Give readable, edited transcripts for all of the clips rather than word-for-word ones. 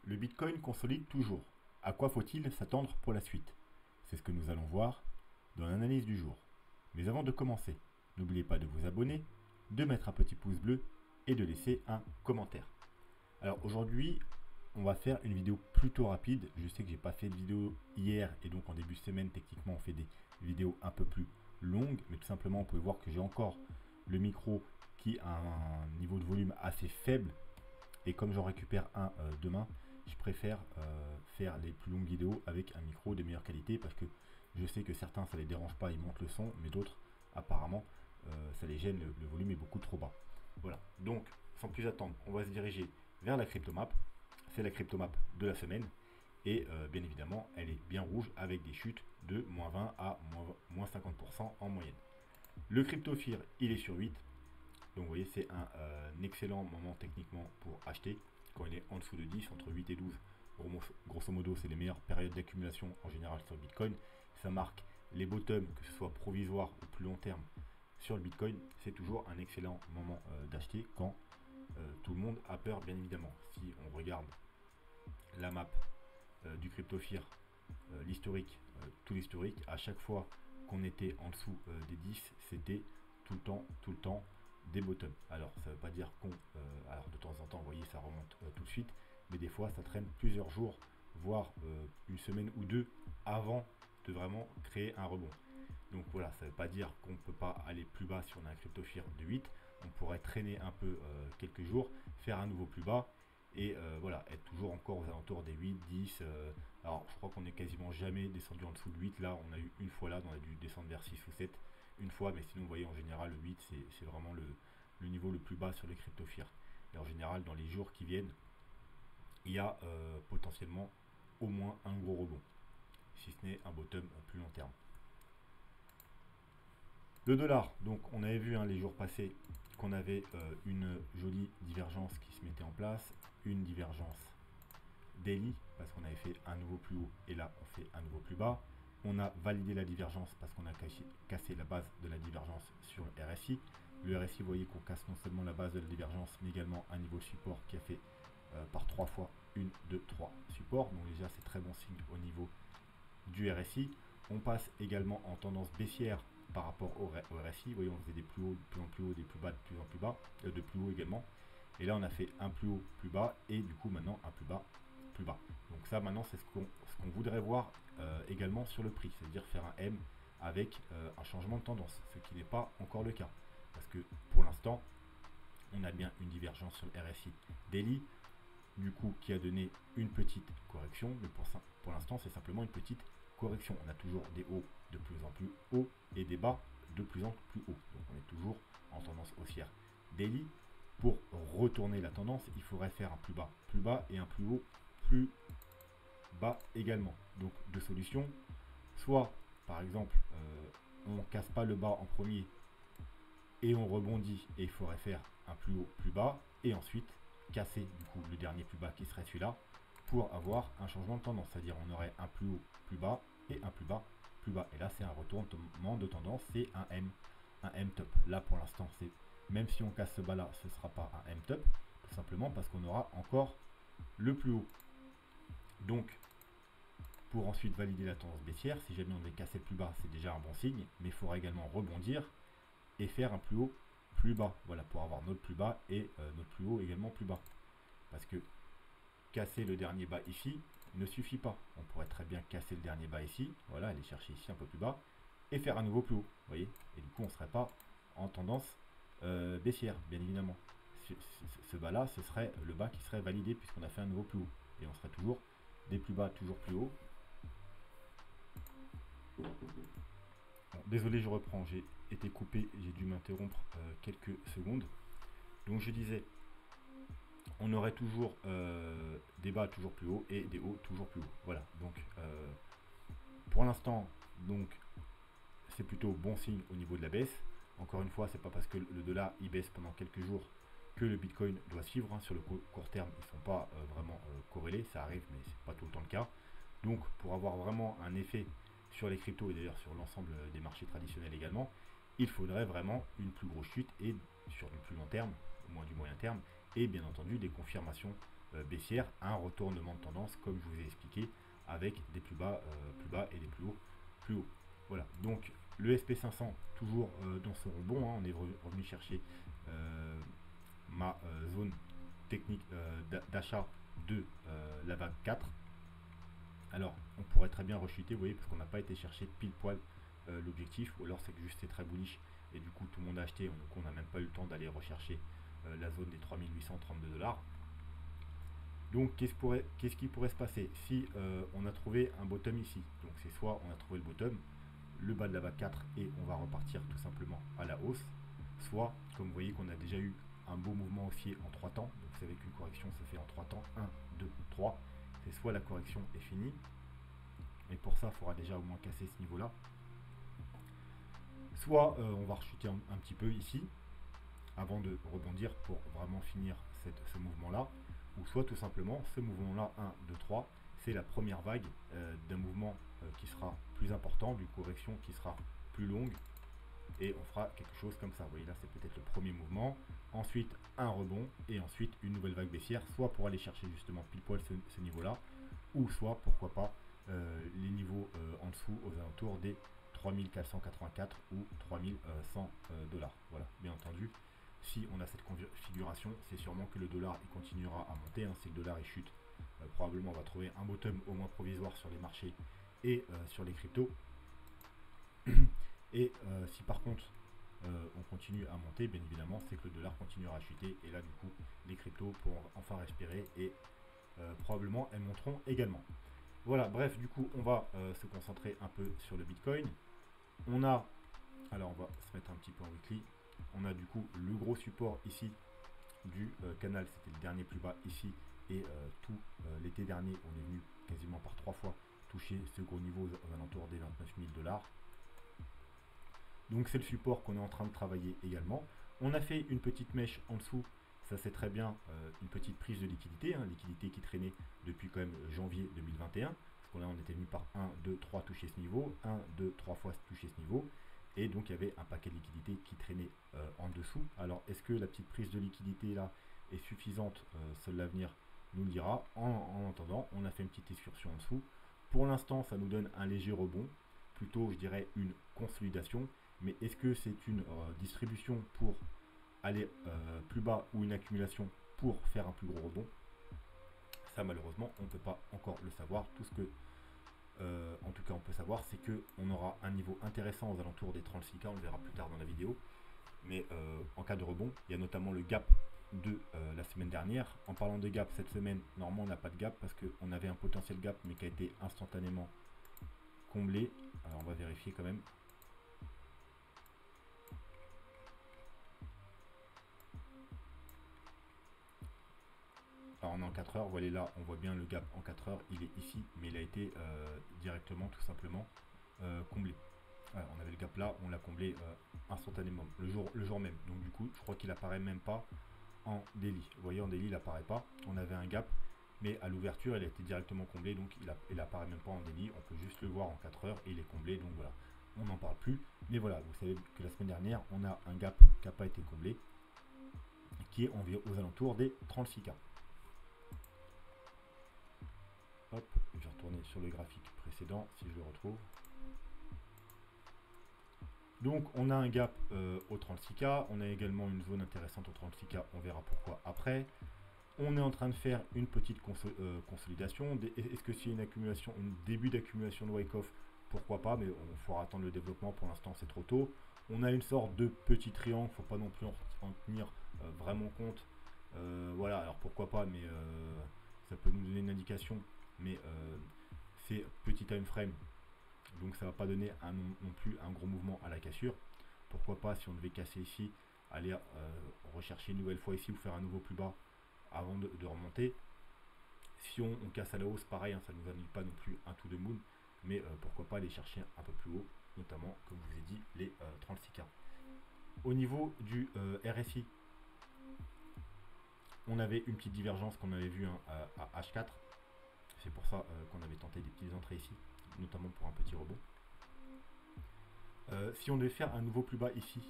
Le Bitcoin consolide toujours. À quoi faut-il s'attendre pour la suite? C'est ce que nous allons voir dans l'analyse du jour. Mais avant de commencer, n'oubliez pas de vous abonner, de mettre un petit pouce bleu et de laisser un commentaire. Alors aujourd'hui, on va faire une vidéo plutôt rapide. Je sais que j'ai pas fait de vidéo hier et donc en début de semaine, techniquement, on fait des vidéos un peu plus longues. Mais tout simplement, vous pouvez voir que j'ai encore le micro qui a un niveau de volume assez faible. Et comme j'en récupère un demain, je préfère faire les plus longues vidéos avec un micro de meilleure qualité parce que je sais que certains ça les dérange pas, ils montent le son, mais d'autres apparemment ça les gêne, le volume est beaucoup trop bas. Voilà, donc sans plus attendre, on va se diriger vers la cryptomap. C'est la cryptomap de la semaine et bien évidemment elle est bien rouge avec des chutes de moins 20 à moins 50% en moyenne. Le crypto-fear il est sur 8. Donc vous voyez, c'est un excellent moment techniquement pour acheter. Quand il est en dessous de 10, entre 8 et 12, grosso modo, c'est les meilleures périodes d'accumulation en général sur le Bitcoin. Ça marque les bottoms, que ce soit provisoire ou plus long terme sur le Bitcoin. C'est toujours un excellent moment d'acheter quand tout le monde a peur, bien évidemment. Si on regarde la map du CryptoFear, l'historique, tout l'historique, à chaque fois qu'on était en dessous des 10, c'était tout le temps des bottoms. Alors ça ne veut pas dire alors de temps en temps, vous voyez, ça remonte tout de suite, mais des fois ça traîne plusieurs jours, voire une semaine ou deux avant de vraiment créer un rebond. Donc voilà, ça ne veut pas dire qu'on ne peut pas aller plus bas si on a un CryptoFear de 8. On pourrait traîner un peu quelques jours, faire un nouveau plus bas et voilà, être toujours encore aux alentours des 8, 10. Alors je crois qu'on n'est quasiment jamais descendu en dessous de 8. Là, on a eu une fois là, on a dû descendre vers 6 ou 7 une fois, mais sinon vous voyez en général le 8 c'est vraiment le niveau le plus bas sur les CryptoFear. Et en général, dans les jours qui viennent, il y a potentiellement au moins un gros rebond, si ce n'est un bottom plus long terme. Le dollar, donc on avait vu les jours passés qu'on avait une jolie divergence qui se mettait en place, une divergence daily parce qu'on avait fait un nouveau plus haut et là on fait un nouveau plus bas. On a validé la divergence parce qu'on a cassé la base de la divergence sur le RSI. Le RSI, vous voyez qu'on casse non seulement la base de la divergence mais également un niveau de support qui a fait par 3 fois 1, 2, 3 supports. Donc déjà c'est très bon signe au niveau du RSI. On passe également en tendance baissière par rapport au RSI. Vous voyez, on faisait des plus hauts, de plus en plus haut, des plus bas, de plus en plus bas, de plus haut également. Et là, on a fait un plus haut, plus bas, et du coup, maintenant, un plus bas, plus bas. Donc ça, maintenant, c'est ce qu'on voudrait voir également sur le prix, c'est-à-dire faire un M avec un changement de tendance, ce qui n'est pas encore le cas. Parce que pour l'instant, on a bien une divergence sur le RSI daily, du coup, qui a donné une petite correction, mais pour l'instant, c'est simplement une petite correction. On a toujours des hauts de plus en plus hauts et des bas de plus en plus hauts. Donc on est toujours en tendance haussière daily. Pour retourner la tendance, il faudrait faire un plus bas et un plus haut, plus bas également. Donc deux solutions. Soit, par exemple, on ne casse pas le bas en premier et on rebondit et il faudrait faire un plus haut, plus bas et ensuite casser du coup le dernier plus bas qui serait celui-là pour avoir un changement de tendance, c'est-à-dire on aurait un plus haut, plus bas et un plus bas, plus bas. Et là c'est un retournement de tendance, c'est un M top. Là pour l'instant c'est même si on casse ce bas là, ce ne sera pas un M top, tout simplement parce qu'on aura encore le plus haut. Donc pour ensuite valider la tendance baissière, si jamais on devait casser le plus bas, c'est déjà un bon signe, mais il faudra également rebondir et faire un plus haut, plus bas. Voilà, pour avoir notre plus bas et notre plus haut également plus bas. Parce que casser le dernier bas ici ne suffit pas. On pourrait très bien casser le dernier bas ici, voilà, aller chercher ici un peu plus bas et faire un nouveau plus haut, vous voyez. Et du coup, on ne serait pas en tendance baissière, bien évidemment. Ce bas là, ce serait le bas qui serait validé puisqu'on a fait un nouveau plus haut. Et on serait toujours des plus bas, toujours plus haut. Bon, désolé, je reprends, j'ai été coupé, j'ai dû m'interrompre quelques secondes. Donc je disais, on aurait toujours des bas toujours plus hauts et des hauts toujours plus hauts. Voilà, donc pour l'instant, donc c'est plutôt bon signe au niveau de la baisse. Encore une fois, c'est pas parce que le dollar il baisse pendant quelques jours que le Bitcoin doit suivre. Sur le court terme, ils ne sont pas vraiment corrélés, ça arrive, mais c'est pas tout le temps le cas. Donc pour avoir vraiment un effet sur les cryptos et d'ailleurs sur l'ensemble des marchés traditionnels également, il faudrait vraiment une plus grosse chute et sur du plus long terme, au moins du moyen terme, et bien entendu des confirmations baissière, un retournement de tendance comme je vous ai expliqué, avec des plus bas et des plus hauts plus haut. Voilà, donc le SP500 toujours dans ce rebond, hein, on est revenu chercher ma zone technique d'achat de la vague 4. Alors on pourrait très bien rechuter, vous voyez, parce qu'on n'a pas été chercher pile poil l'objectif, ou alors c'est que juste c'est très bullish et du coup tout le monde a acheté, donc on n'a même pas eu le temps d'aller rechercher la zone des 3832 $. Donc qu'est-ce qui pourrait se passer si on a trouvé un bottom ici? Donc c'est soit on a trouvé le bottom, le bas de la vague 4 et on va repartir tout simplement à la hausse, soit comme vous voyez qu'on a déjà eu un beau mouvement haussier en 3 temps, donc vous savez qu'une correction se fait en 3 temps, 1, 2, 3, c'est soit la correction est finie, et pour ça il faudra déjà au moins casser ce niveau là, soit on va rechuter un petit peu ici avant de rebondir pour vraiment finir ce mouvement là, ou soit tout simplement ce mouvement là 1, 2, 3, c'est la première vague d'un mouvement qui sera plus important, d'une correction qui sera plus longue, et on fera quelque chose comme ça. Vous voyez là c'est peut-être le premier mouvement, ensuite un rebond et ensuite une nouvelle vague baissière, soit pour aller chercher justement pile poil ce niveau là, ou soit pourquoi pas les niveaux en dessous aux alentours des 3484 ou 3100 $. Voilà, bien entendu, si on a cette configuration, c'est sûrement que le dollar il continuera à monter, hein. Si le dollar il chute, probablement on va trouver un bottom au moins provisoire sur les marchés et sur les cryptos. Et si par contre on continue à monter, bien évidemment, c'est que le dollar continuera à chuter, et là du coup les cryptos pourront enfin respirer, et probablement elles monteront également. Voilà, bref, du coup on va se concentrer un peu sur le Bitcoin. Alors on va se mettre un petit peu en weekly. On a du coup le gros support ici du canal, c'était le dernier plus bas ici, et tout l'été dernier on est venu quasiment par 3 fois toucher ce gros niveau aux alentours des 29 000 $. Donc c'est le support qu'on est en train de travailler également. On a fait une petite mèche en dessous, ça c'est très bien, une petite prise de liquidité, hein, liquidité qui traînait depuis quand même janvier 2021, parce qu'on là on était venu par 1, 2, 3 toucher ce niveau, 1, 2, 3 fois toucher ce niveau, et donc il y avait un paquet de liquidité qui traînait en dessous. Alors est-ce que la petite prise de liquidité là est suffisante? Seul l'avenir nous le dira. En attendant, on a fait une petite excursion en dessous. Pour l'instant ça nous donne un léger rebond, plutôt je dirais une consolidation. Mais est-ce que c'est une distribution pour aller plus bas ou une accumulation pour faire un plus gros rebond? Ça malheureusement on ne peut pas encore le savoir. Tout ce que en tout cas on peut savoir, c'est qu'on aura un niveau intéressant aux alentours des 36K, on le verra plus tard dans la vidéo. Mais en cas de rebond, il y a notamment le gap de la semaine dernière. En parlant de gap, cette semaine, normalement on n'a pas de gap parce qu'on avait un potentiel gap mais qui a été instantanément comblé. Alors on va vérifier quand même. Alors on est en 4 heures, voilà, là on voit bien le gap en 4 heures, il est ici, mais il a été directement tout simplement comblé. Voilà, on avait le gap là, on l'a comblé instantanément, le jour même. Donc du coup, je crois qu'il apparaît même pas en daily. Vous voyez, en daily, il apparaît pas. On avait un gap, mais à l'ouverture, il a été directement comblé, donc il apparaît même pas en daily. On peut juste le voir en 4 heures et il est comblé, donc voilà. On n'en parle plus. Mais voilà, vous savez que la semaine dernière, on a un gap qui n'a pas été comblé, qui est environ aux alentours des 36K. Hop, je vais retourner sur le graphique précédent si je le retrouve. Donc on a un gap au 36K, on a également une zone intéressante au 36K, on verra pourquoi après. On est en train de faire une petite consolidation. Est-ce que c'est une accumulation, un début d'accumulation de Wyckoff? Pourquoi pas, mais il faudra attendre le développement, pour l'instant c'est trop tôt. On a une sorte de petit triangle, il ne faut pas non plus en tenir vraiment compte. Voilà, alors pourquoi pas, mais ça peut nous donner une indication, mais c'est petit time frame. Donc ça ne va pas donner non plus un gros mouvement à la cassure. Pourquoi pas, si on devait casser ici, aller rechercher une nouvelle fois ici ou faire un nouveau plus bas avant de remonter. Si on casse à la hausse, pareil, hein, ça ne nous annule pas non plus un tout de moon, mais pourquoi pas aller chercher un peu plus haut, notamment comme je vous ai dit les 36K. Au niveau du RSI, on avait une petite divergence qu'on avait vue à H4. C'est pour ça qu'on avait tenté des petites entrées ici, notamment pour un petit rebond. Si on devait faire un nouveau plus bas ici,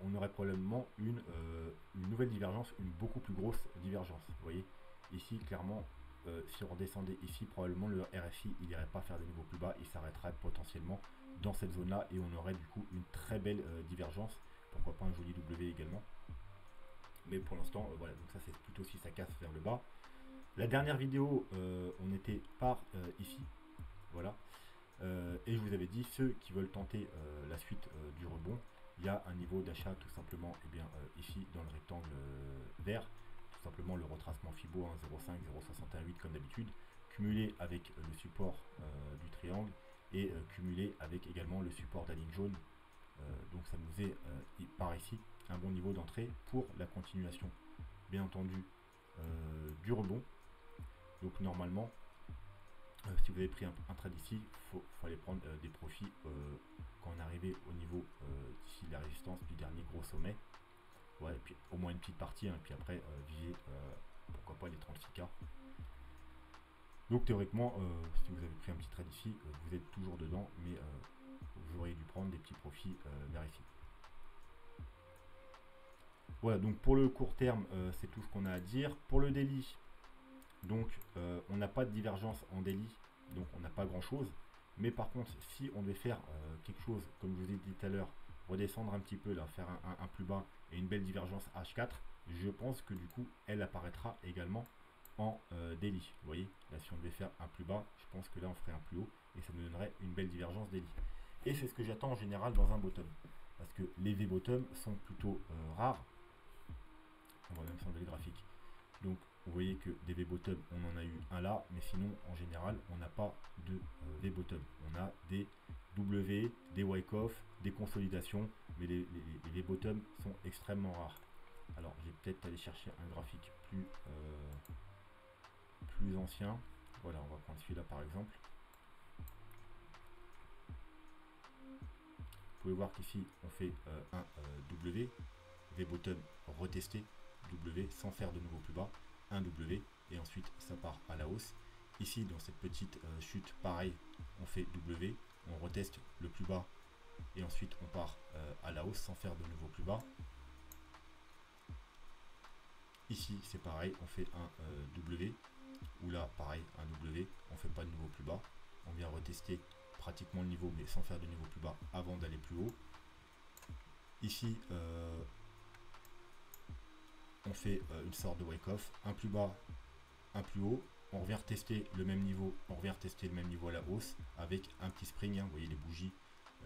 on aurait probablement une nouvelle divergence, une beaucoup plus grosse divergence. Vous voyez, ici clairement, si on redescendait ici, probablement le RSI il n'irait pas faire des niveaux plus bas, il s'arrêterait potentiellement dans cette zone là et on aurait du coup une très belle divergence, pourquoi pas un joli W également. Mais pour l'instant, voilà, donc ça c'est plutôt si ça casse vers le bas. La dernière vidéo, on était par ici, voilà. Et je vous avais dit, ceux qui veulent tenter la suite du rebond, il y a un niveau d'achat tout simplement, et bien ici dans le rectangle vert, tout simplement le retracement Fibo, 0,5, 0,618 comme d'habitude, cumulé avec le support du triangle et cumulé avec également le support de la ligne jaune. Donc ça nous est par ici un bon niveau d'entrée pour la continuation, bien entendu, du rebond. Donc normalement, si vous avez pris un trade ici, il faut aller prendre des profits quand on est arrivé au niveau d'ici la résistance du dernier gros sommet. Ouais, et puis au moins une petite partie, hein, puis après viser pourquoi pas les 36K. Donc théoriquement, si vous avez pris un petit trade ici, vous êtes toujours dedans, mais vous auriez dû prendre des petits profits vers ici. Voilà, donc pour le court terme, c'est tout ce qu'on a à dire. Pour le daily, donc on n'a pas de divergence en daily, donc on n'a pas grand chose. Mais par contre, si on devait faire quelque chose, comme je vous ai dit tout à l'heure, redescendre un petit peu, là, faire un plus bas et une belle divergence H4, je pense que du coup, elle apparaîtra également en daily. Vous voyez, là si on devait faire un plus bas, je pense que là on ferait un plus haut et ça nous donnerait une belle divergence daily. Et c'est ce que j'attends en général dans un bottom. Parce que les V-bottom sont plutôt rares. On va même changer le graphique. Donc vous voyez que des V-bottom, on en a eu un là, mais sinon en général on n'a pas de V-bottom. On a des W, des Wyckoff, des consolidations, mais les V-bottom sont extrêmement rares. Alors je vais peut-être aller chercher un graphique plus ancien. Voilà, on va prendre celui-là par exemple. Vous pouvez voir qu'ici on fait un W, V-bottom retesté, W sans faire de nouveau plus bas, un W et ensuite ça part à la hausse. Ici dans cette petite chute, pareil, on fait W, on reteste le plus bas et ensuite on part à la hausse sans faire de nouveau plus bas. Ici c'est pareil, on fait un W, ou là pareil, un W, on fait pas de nouveau plus bas, on vient retester pratiquement le niveau mais sans faire de niveau plus bas avant d'aller plus haut. Ici on fait une sorte de wake-off, un plus bas, un plus haut, on revient retester le même niveau, on revient retester le même niveau à la hausse avec un petit spring, hein, vous voyez les bougies,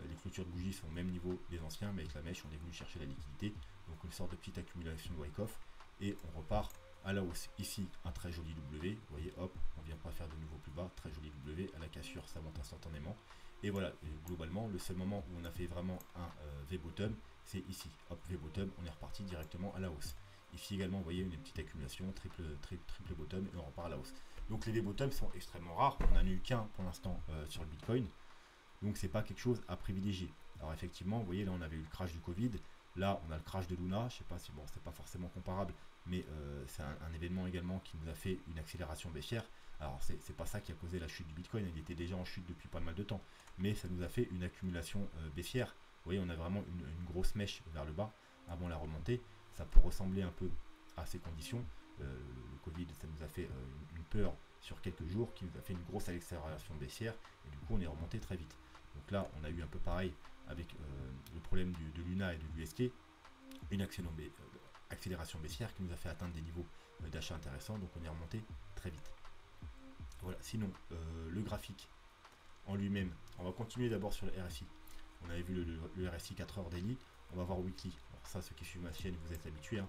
les clôtures de bougies sont au même niveau des anciens, mais avec la mèche on est venu chercher la liquidité, donc une sorte de petite accumulation de wake-off et on repart à la hausse. Ici un très joli W, vous voyez, hop, on vient pas faire de nouveau plus bas, très joli W, à la cassure ça monte instantanément, et voilà, et globalement le seul moment où on a fait vraiment un V-bottom, c'est ici, hop, V-bottom, on est reparti directement à la hausse. Ici également, vous voyez une petite accumulation, triple bottom, et on repart à la hausse. Donc les V-bottom sont extrêmement rares, on n'en a eu qu'un pour l'instant sur le Bitcoin, donc c'est pas quelque chose à privilégier. Alors effectivement, vous voyez là on avait eu le crash du Covid, là on a le crash de Luna, je sais pas si bon c'est pas forcément comparable, mais c'est un événement également qui nous a fait une accélération baissière. Alors c'est pas ça qui a causé la chute du Bitcoin, il était déjà en chute depuis pas mal de temps, mais ça nous a fait une accumulation baissière. Vous voyez on a vraiment une grosse mèche vers le bas avant la remontée. Ça peut ressembler un peu à ces conditions. Le Covid, ça nous a fait une peur sur quelques jours qui nous a fait une grosse accélération baissière et du coup on est remonté très vite. Donc là on a eu un peu pareil avec le problème de Luna et de l'UST, une accélération baissière qui nous a fait atteindre des niveaux d'achat intéressants, donc on est remonté très vite. Voilà, sinon le graphique en lui-même, on va continuer d'abord sur le RSI. On avait vu le RSI 4 heures daily, on va voir weekly. Alors ça, ceux qui suivent ma chaîne, vous êtes habitués. Hein.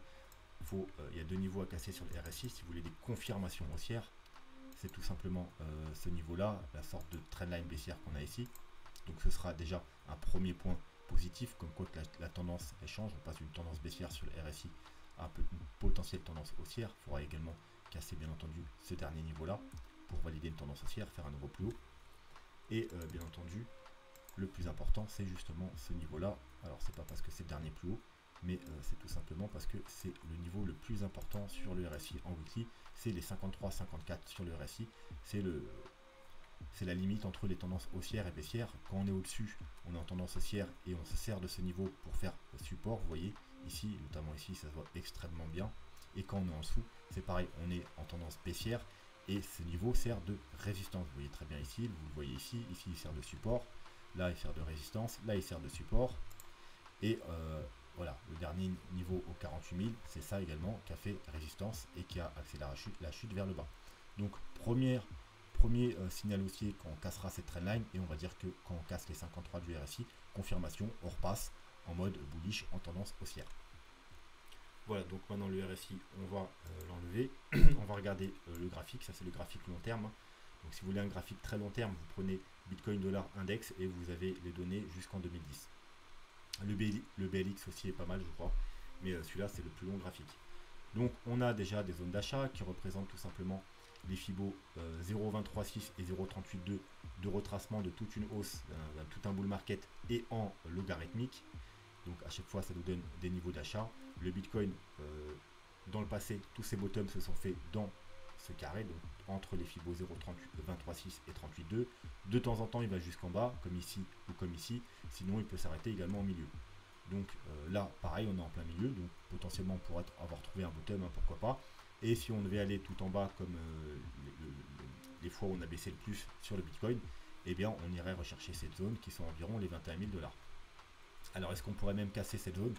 Il y a deux niveaux à casser sur le RSI. Si vous voulez des confirmations haussières, c'est tout simplement ce niveau-là, la sorte de trendline baissière qu'on a ici. Donc ce sera déjà un premier point positif, comme quoi que la tendance elle change. On passe d'une tendance baissière sur le RSI à une potentielle tendance haussière. Il faudra également casser bien entendu ce dernier niveau-là pour valider une tendance haussière, faire un nouveau plus haut. Et bien entendu, le plus important c'est justement ce niveau là. Alors c'est pas parce que c'est le dernier plus haut, mais c'est tout simplement parce que c'est le niveau le plus important sur le RSI en weekly. C'est les 53-54 sur le RSI, c'est la limite entre les tendances haussières et baissières. Quand on est au dessus, on est en tendance haussière et on se sert de ce niveau pour faire support. Vous voyez ici, notamment ici, ça se voit extrêmement bien. Et quand on est en dessous, c'est pareil, on est en tendance baissière et ce niveau sert de résistance. Vous voyez très bien ici, vous le voyez ici, ici il sert de support, là il sert de résistance, là il sert de support. Et voilà, le dernier niveau au 48 000, c'est ça également qui a fait résistance et qui a accéléré la chute vers le bas. Donc premier signal haussier quand on cassera cette trendline, et on va dire que quand on casse les 53 du RSI, confirmation, on repasse en mode bullish en tendance haussière. Voilà, donc maintenant le RSI, on va l'enlever. On va regarder le graphique, ça c'est le graphique long terme. Donc si vous voulez un graphique très long terme, vous prenez Bitcoin Dollar Index et vous avez les données jusqu'en 2010. Le BLX aussi est pas mal, je crois, mais celui-là c'est le plus long graphique. Donc on a déjà des zones d'achat qui représentent tout simplement les Fibo 0.236 et 0.382 de retracement de toute une hausse, tout un bull market et en logarithmique. Donc à chaque fois ça nous donne des niveaux d'achat. Le Bitcoin, dans le passé, tous ces bottoms se sont faits dans ce carré, donc entre les Fibo 0.236 et 38.2. De temps en temps il va jusqu'en bas, comme ici ou comme ici, sinon il peut s'arrêter également au milieu. Donc là pareil, on est en plein milieu, donc potentiellement on pourrait avoir trouvé un bottom, hein, pourquoi pas. Et si on devait aller tout en bas comme les fois où on a baissé le plus sur le Bitcoin, eh bien on irait rechercher cette zone qui sont environ les 21 000 $. Alors est-ce qu'on pourrait même casser cette zone?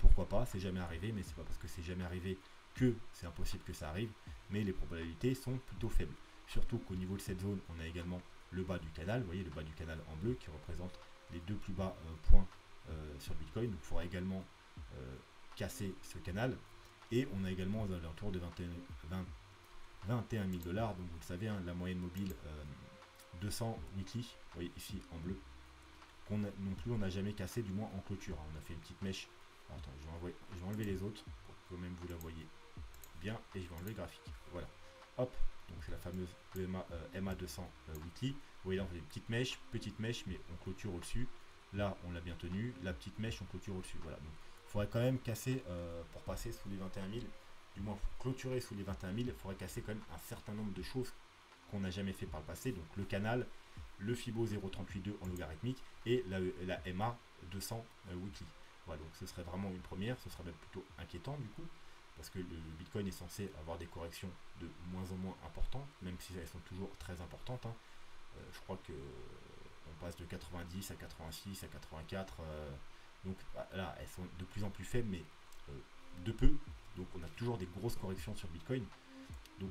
Pourquoi pas, c'est jamais arrivé, mais c'est pas parce que c'est jamais arrivé que c'est impossible que ça arrive, mais les probabilités sont plutôt faibles. Surtout qu'au niveau de cette zone, on a également le bas du canal, vous voyez le bas du canal en bleu qui représente les deux plus bas points sur le Bitcoin. Donc il faudra également casser ce canal. Et on a également aux alentours de 21 000 $. Donc vous le savez, hein, la moyenne mobile 200 weekly, vous voyez ici en bleu, qu'on non plus on n'a jamais cassé, du moins en clôture. On a fait une petite mèche. Alors, attends, je vais enlever les autres pour que même vous la voyez bien, et je vais enlever le graphique. Voilà. Hop, donc c'est la fameuse MA200 weekly. Vous voyez là on fait une petite mèche, mais on clôture au-dessus. Là on l'a bien tenu, la petite mèche on clôture au-dessus. Voilà. Donc il faudrait quand même casser pour passer sous les 21 000, du moins clôturer sous les 21 000, il faudrait casser quand même un certain nombre de choses qu'on n'a jamais fait par le passé. Donc le canal, le Fibo 0.382 en logarithmique et la MA 200 weekly. Voilà, donc ce serait vraiment une première, ce serait même plutôt inquiétant du coup, parce que le Bitcoin est censé avoir des corrections de moins en moins importantes, même si elles sont toujours très importantes, hein. Je crois que on passe de 90 à 86 à 84, donc là elles sont de plus en plus faibles, mais de peu, donc on a toujours des grosses corrections sur Bitcoin. Donc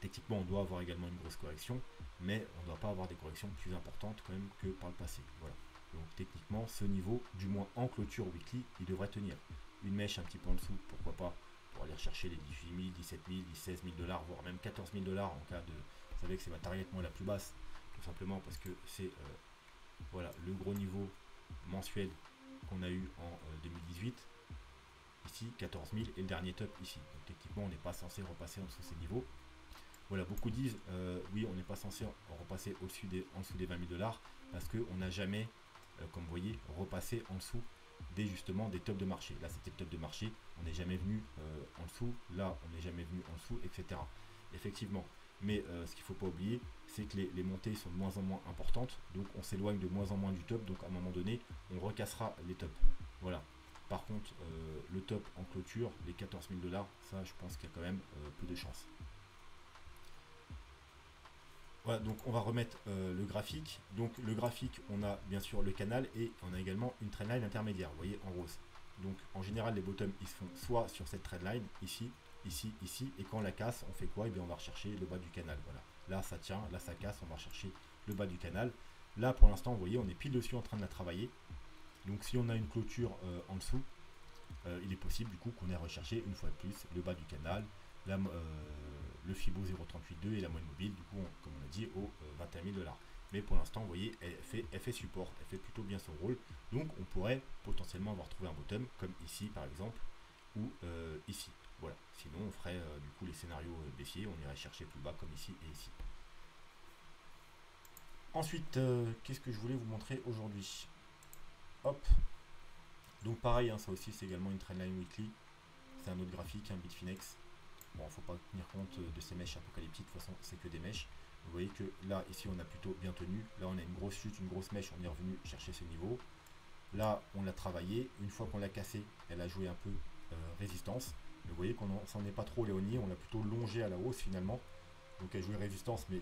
techniquement on doit avoir également une grosse correction, mais on ne doit pas avoir des corrections plus importantes quand même que par le passé. Voilà. Donc techniquement ce niveau, du moins en clôture weekly, il devrait tenir. Une mèche un petit peu en dessous, pourquoi pas, pour aller chercher les 18 000, 17 000, 16 000 $, voire même 14 000 $ en cas de... Vous savez que c'est ma target moi la plus basse, tout simplement parce que c'est voilà, le gros niveau mensuel qu'on a eu en 2018. Ici 14 000 et le dernier top ici. Donc techniquement on n'est pas censé repasser en dessous de ces niveaux. Voilà, beaucoup disent oui, on n'est pas censé repasser en dessous des 20 000 $ parce qu'on n'a jamais, comme vous voyez, repassé en dessous justement des tops de marché. Là c'était le top de marché, on n'est jamais venu en dessous, là on n'est jamais venu en dessous, etc. Effectivement, mais ce qu'il ne faut pas oublier, c'est que les montées sont de moins en moins importantes, donc on s'éloigne de moins en moins du top, donc à un moment donné, on recassera les tops. Voilà. Par contre, le top en clôture, les 14 000 $, ça je pense qu'il y a quand même peu de chance. Voilà, donc on va remettre le graphique. Donc le graphique, on a bien sûr le canal et on a également une trendline intermédiaire, vous voyez, en rose. Donc en général, les bottoms, ils se font soit sur cette trendline, ici, ici, ici, et quand on la casse, on fait quoi? Et bien on va rechercher le bas du canal, voilà. Là, ça tient, là, ça casse, on va rechercher le bas du canal. Là, pour l'instant, vous voyez, on est pile dessus en train de la travailler. Donc si on a une clôture en dessous, il est possible du coup qu'on ait recherché une fois de plus le bas du canal, le Fibo 0.382 et la moyenne mobile, du coup, comme on a dit, aux 21 000 $. Mais pour l'instant, vous voyez, elle fait support, elle fait plutôt bien son rôle. Donc on pourrait potentiellement avoir trouvé un bottom, comme ici par exemple, ou ici. Voilà. Sinon, on ferait du coup les scénarios baissiers, on irait chercher plus bas comme ici et ici. Ensuite, qu'est-ce que je voulais vous montrer aujourd'hui? Hop. Donc pareil, hein, ça aussi c'est également une trendline weekly. C'est un autre graphique, un Bitfinex. Bon, il ne faut pas tenir compte de ces mèches apocalyptiques, de toute façon c'est que des mèches. Vous voyez que là, ici on a plutôt bien tenu. Là on a une grosse chute, une grosse mèche, on est revenu chercher ce niveau. Là on l'a travaillé, une fois qu'on l'a cassé, elle a joué un peu résistance. Mais vous voyez qu'on s'en est pas trop éloigné, on l'a plutôt longé à la hausse finalement. Donc elle jouait résistance, mais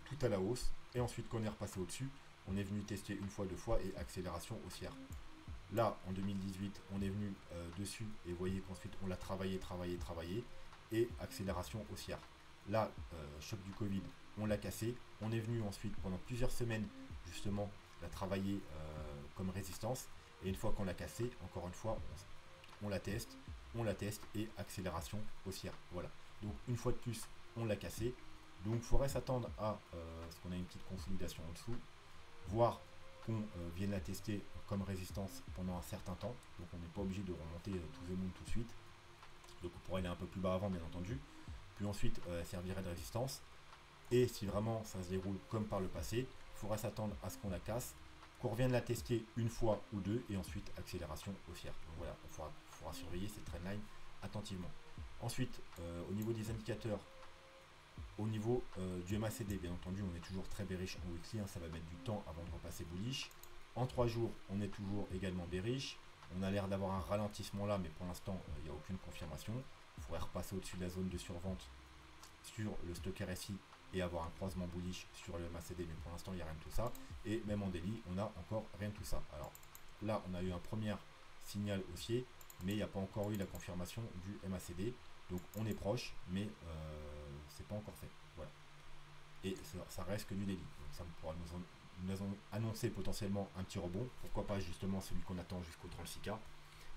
tout à la hausse. Et ensuite, quand on est repassé au-dessus, on est venu tester une fois, deux fois et accélération haussière. Là, en 2018, on est venu dessus et vous voyez qu'ensuite on l'a travaillé et accélération haussière. Là, choc du Covid, on l'a cassé. On est venu ensuite pendant plusieurs semaines justement la travailler comme résistance. Et une fois qu'on l'a cassé, encore une fois, on la teste et accélération haussière. Voilà. Donc une fois de plus, on l'a cassé. Donc il faudrait s'attendre à ce qu'on a une petite consolidation en dessous, voire qu'on vienne la tester comme résistance pendant un certain temps. Donc on n'est pas obligé de remonter tous les mondes tout de suite. Donc on pourrait aller un peu plus bas avant, bien entendu. Puis ensuite, elle servirait de résistance. Et si vraiment ça se déroule comme par le passé, il faudra s'attendre à ce qu'on la casse, qu'on revienne la tester une fois ou deux, et ensuite accélération haussière. Donc voilà, il faudra surveiller cette trendline attentivement. Ensuite, au niveau des indicateurs, au niveau du MACD, bien entendu, on est toujours très bearish en weekly, hein, ça va mettre du temps avant de repasser bullish. En 3 jours, on est toujours également bearish. On a l'air d'avoir un ralentissement là, mais pour l'instant, il n'y a aucune confirmation. Il faudrait repasser au-dessus de la zone de survente sur le stock RSI et avoir un croisement bullish sur le MACD, mais pour l'instant, il n'y a rien de tout ça. Et même en daily, on n'a encore rien de tout ça. Alors là, on a eu un premier signal haussier, mais il n'y a pas encore eu la confirmation du MACD. Donc on est proche, mais c'est pas encore fait. Voilà. Et ça reste que du daily. Donc ça pourra nous annoncer potentiellement un petit rebond. Pourquoi pas justement celui qu'on attend jusqu'au 36K.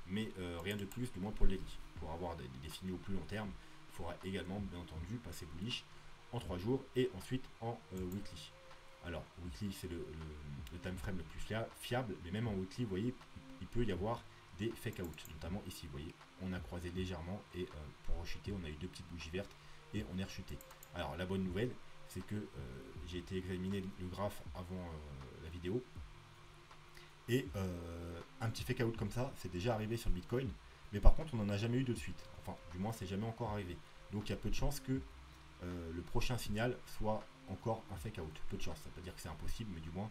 Mais rien de plus, du moins pour le daily. Pour avoir des signaux plus long terme, il faudra également, bien entendu, passer bullish en 3 jours et ensuite en weekly. Alors, weekly, c'est le time frame le plus fiable, mais même en weekly, vous voyez, il peut y avoir des fake out, notamment ici, vous voyez, on a croisé légèrement et pour rechuter, on a eu 2 petites bougies vertes et on est rechuté. Alors, la bonne nouvelle, c'est que j'ai été examiner le graphe avant la vidéo et un petit fake out comme ça, c'est déjà arrivé sur le Bitcoin, mais par contre, on n'en a jamais eu de suite. Enfin, du moins, c'est jamais encore arrivé. Donc, il y a peu de chances que le prochain signal soit encore un fake out. Peu de chance, ça ne veut pas dire que c'est impossible, mais du moins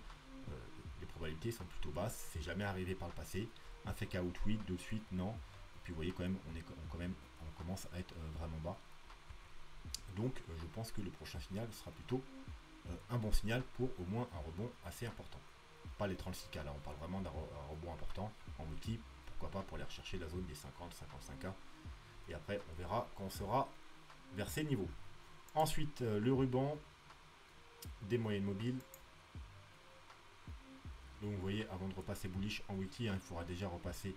les probabilités sont plutôt basses. C'est jamais arrivé par le passé. Un fake out, oui, de suite, non. Et puis vous voyez quand même, on commence à être vraiment bas. Donc je pense que le prochain signal sera plutôt un bon signal pour au moins un rebond assez important. Pas les 36K, là on parle vraiment d'un rebond important en multi. Pourquoi pas pour aller rechercher la zone des 50, 55K. Et après on verra quand on sera vers ces niveaux. Ensuite, le ruban des moyennes mobiles. Donc vous voyez, avant de repasser bullish en weekly, hein, il faudra déjà repasser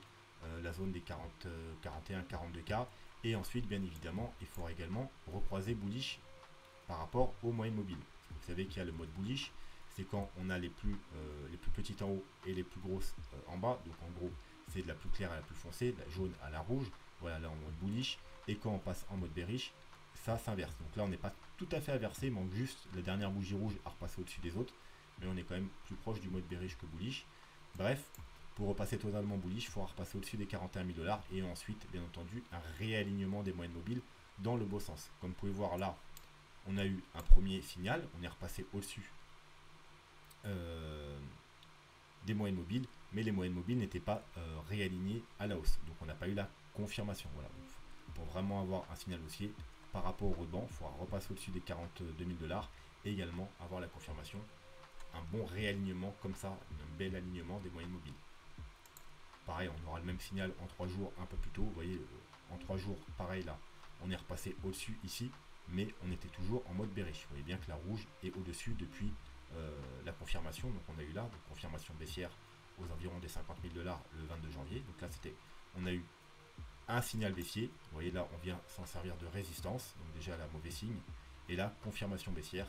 la zone des 40, 41, 42K. Et ensuite, bien évidemment, il faudra également recroiser bullish par rapport aux moyennes mobiles. Vous savez qu'il y a le mode bullish, c'est quand on a les plus petites en haut et les plus grosses en bas. Donc en gros, c'est de la plus claire à la plus foncée, de la jaune à la rouge. Voilà, là en mode bullish. Et quand on passe en mode bearish, ça s'inverse. Donc là, on n'est pas tout à fait inversé, il manque juste la dernière bougie rouge à repasser au-dessus des autres. Mais on est quand même plus proche du mode bearish que bullish. Bref, pour repasser totalement bullish, il faudra repasser au-dessus des 41 000 $. Et ensuite, bien entendu, un réalignement des moyennes mobiles dans le beau sens. Comme vous pouvez voir là, on a eu un premier signal. On est repassé au-dessus des moyennes mobiles. Mais les moyennes mobiles n'étaient pas réalignées à la hausse. Donc on n'a pas eu la confirmation. Voilà. Donc, pour vraiment avoir un signal haussier, par rapport au rebond, il faudra repasser au-dessus des 42 000 $ et également avoir la confirmation, un bon réalignement comme ça, un bel alignement des moyennes mobiles. Pareil, on aura le même signal en 3 jours un peu plus tôt. Vous voyez, en 3 jours, pareil là, on est repassé au-dessus ici, mais on était toujours en mode bearish. Vous voyez bien que la rouge est au-dessus depuis la confirmation. Donc on a eu là, donc confirmation baissière aux environs des 50 000 $ le 22 janvier. Donc là, on a eu un signal baissier. Vous voyez là, on vient s'en servir de résistance, donc déjà là, mauvais signe. Et là, confirmation baissière,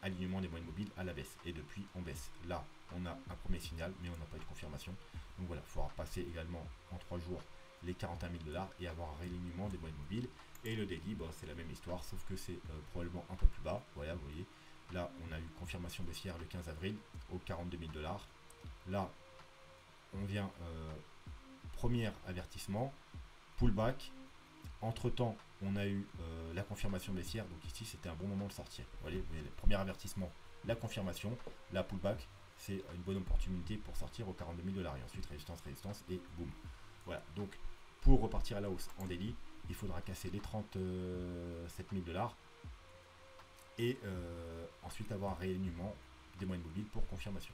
alignement des moyennes mobiles à la baisse. Et depuis, on baisse. Là, on a un premier signal, mais on n'a pas eu de confirmation. Donc voilà, il faudra passer également en 3 jours les 41 000 $ et avoir un réalignement des moyennes mobiles. Et le daily, bah, c'est la même histoire, sauf que c'est probablement un peu plus bas. Voilà, vous voyez, là, on a eu confirmation baissière le 15 avril aux 42 000 $. Là, on vient, premier avertissement, pullback. Entre temps, on a eu la confirmation baissière. Donc ici, c'était un bon moment de sortir. Vous voyez, le premier avertissement, la confirmation, la pullback, c'est une bonne opportunité pour sortir aux 42 000 $. Et ensuite, résistance, résistance et boum. Voilà. Donc, Pour repartir à la hausse en daily, il faudra casser les 37 000 $. Et ensuite avoir un réalignement des moyennes mobiles pour confirmation.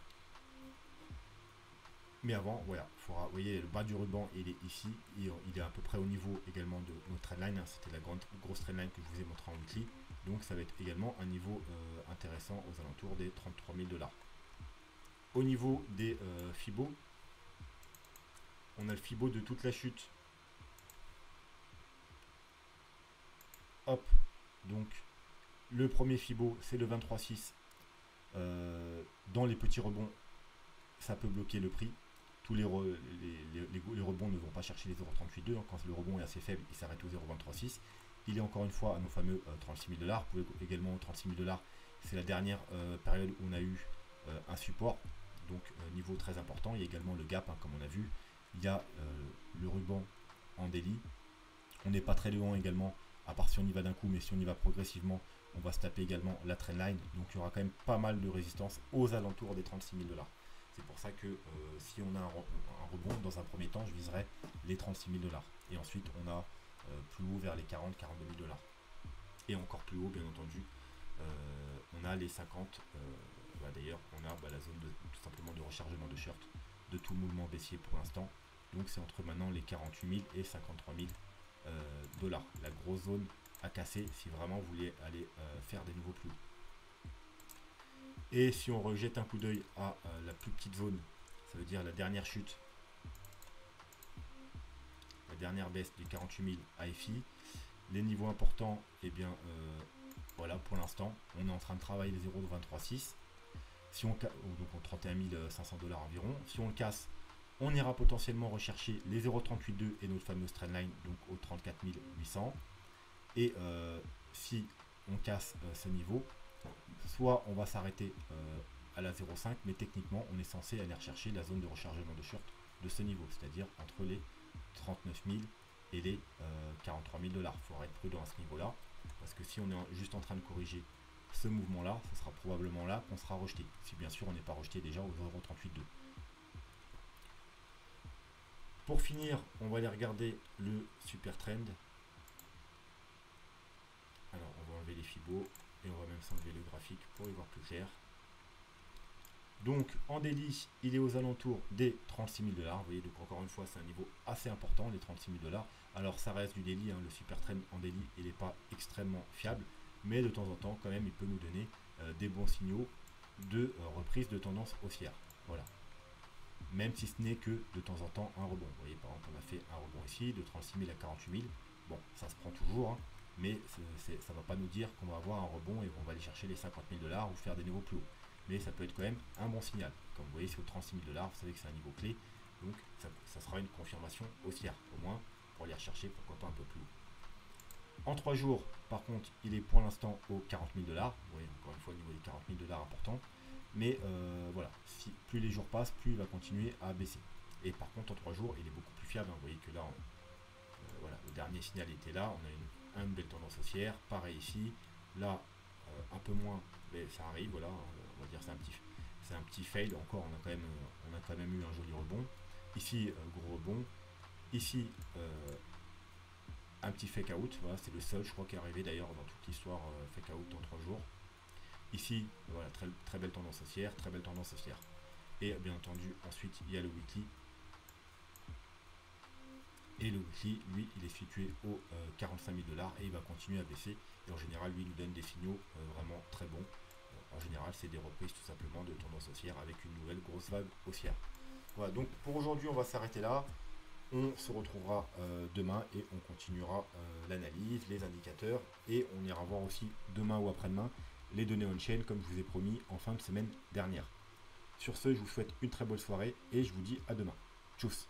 Mais avant, voilà, faudra, vous voyez, le bas du ruban, il est ici, il est à peu près au niveau également de notre trendline, c'était la grosse trendline que je vous ai montré en weekly, donc ça va être également un niveau intéressant aux alentours des 33 000 $. Au niveau des Fibo, on a le Fibo de toute la chute. Hop, donc le premier Fibo, c'est le 23,6. Dans les petits rebonds, ça peut bloquer le prix. Tous les rebonds ne vont pas chercher les 0,38,2. Quand le rebond est assez faible, il s'arrête au 0,23,6. Il est encore une fois à nos fameux 36 000 $. Vous pouvez également 36 000 $. C'est la dernière période où on a eu un support. Donc niveau très important. Il y a également le gap, hein, comme on a vu. Il y a le ruban en daily. On n'est pas très loin également, à part si on y va d'un coup, mais si on y va progressivement, on va se taper également la trendline. Donc il y aura quand même pas mal de résistance aux alentours des 36 000 $. C'est pour ça que si on a un rebond, dans un premier temps, je viserai les 36 000 $. Et ensuite, on a plus haut vers les 40-42 000 $. Et encore plus haut, bien entendu, on a les 50. D'ailleurs, on a la zone tout simplement de rechargement de short de tout mouvement baissier pour l'instant. Donc c'est entre maintenant les 48 000 et 53 000 $. La grosse zone à casser si vraiment vous voulez aller faire des nouveaux plus hauts. Et si on rejette un coup d'œil à la plus petite zone, ça veut dire la dernière chute, la dernière baisse du 48 000 AFI, les niveaux importants, et bien voilà, pour l'instant, on est en train de travailler les 0,236. Si on donc 31 500 $ environ. Si on le casse, on ira potentiellement rechercher les 0,382 et notre fameuse trendline, donc au 34 800. Et si on casse ce niveau, soit on va s'arrêter à la 0,5, mais techniquement on est censé aller rechercher la zone de rechargement de short de ce niveau, c'est-à-dire entre les 39 000 et les 43 000 $. Il faudra être prudent à ce niveau-là, parce que si on est juste en train de corriger ce mouvement-là, ce sera probablement là qu'on sera rejeté, si bien sûr on n'est pas rejeté déjà au 0,382. Pour finir, on va aller regarder le super trend. Alors on va enlever les fibos et on va même s'enlever le graphique pour y voir plus clair. Donc en daily, il est aux alentours des 36 000 $. Vous voyez, donc encore une fois, c'est un niveau assez important, les 36 000 $. Alors ça reste du daily, hein, le super trend en daily, il n'est pas extrêmement fiable, mais de temps en temps, quand même, il peut nous donner des bons signaux de reprise de tendance haussière. Voilà. Même si ce n'est que de temps en temps un rebond. Vous voyez, par exemple, on a fait un rebond ici de 36 000 à 48 000. Bon, ça se prend toujours, hein, mais ça ne va pas nous dire qu'on va avoir un rebond et qu'on va aller chercher les 50 000 $ ou faire des niveaux plus hauts. Mais ça peut être quand même un bon signal. Comme vous voyez, c'est aux 36 000 $, vous savez que c'est un niveau clé. Donc, ça sera une confirmation haussière, au moins, pour aller rechercher, pourquoi pas un peu plus haut. En 3 jours, par contre, il est pour l'instant aux 40 000 $. Vous voyez, encore une fois, au niveau des 40 000 $ important. Mais voilà, si plus les jours passent, plus il va continuer à baisser. Et par contre, en 3 jours, il est beaucoup plus fiable. Vous voyez que là, voilà, le dernier signal était là. On a une belle tendance haussière. Pareil ici. Là, un peu moins, mais ça arrive. Voilà, on va dire c'est un petit fail. Encore, on a quand même eu un joli rebond. Ici, gros rebond. Ici, un petit fake out. Voilà, c'est le seul, je crois, qui est arrivé d'ailleurs dans toute l'histoire fake out en 3 jours. Ici, voilà, très belle tendance haussière, très belle tendance haussière. Et bien entendu, ensuite, il y a le weekly. Et le weekly, lui, il est situé aux 45 000 $ et il va continuer à baisser. Et en général, lui, il nous donne des signaux vraiment très bons. En général, c'est des reprises tout simplement de tendance haussière avec une nouvelle grosse vague haussière. Voilà, donc pour aujourd'hui, on va s'arrêter là. On se retrouvera demain et on continuera l'analyse, les indicateurs. Et on ira voir aussi demain ou après-demain les données on-chain comme je vous ai promis en fin de semaine dernière. Sur ce, je vous souhaite une très bonne soirée et je vous dis à demain. Tchuss!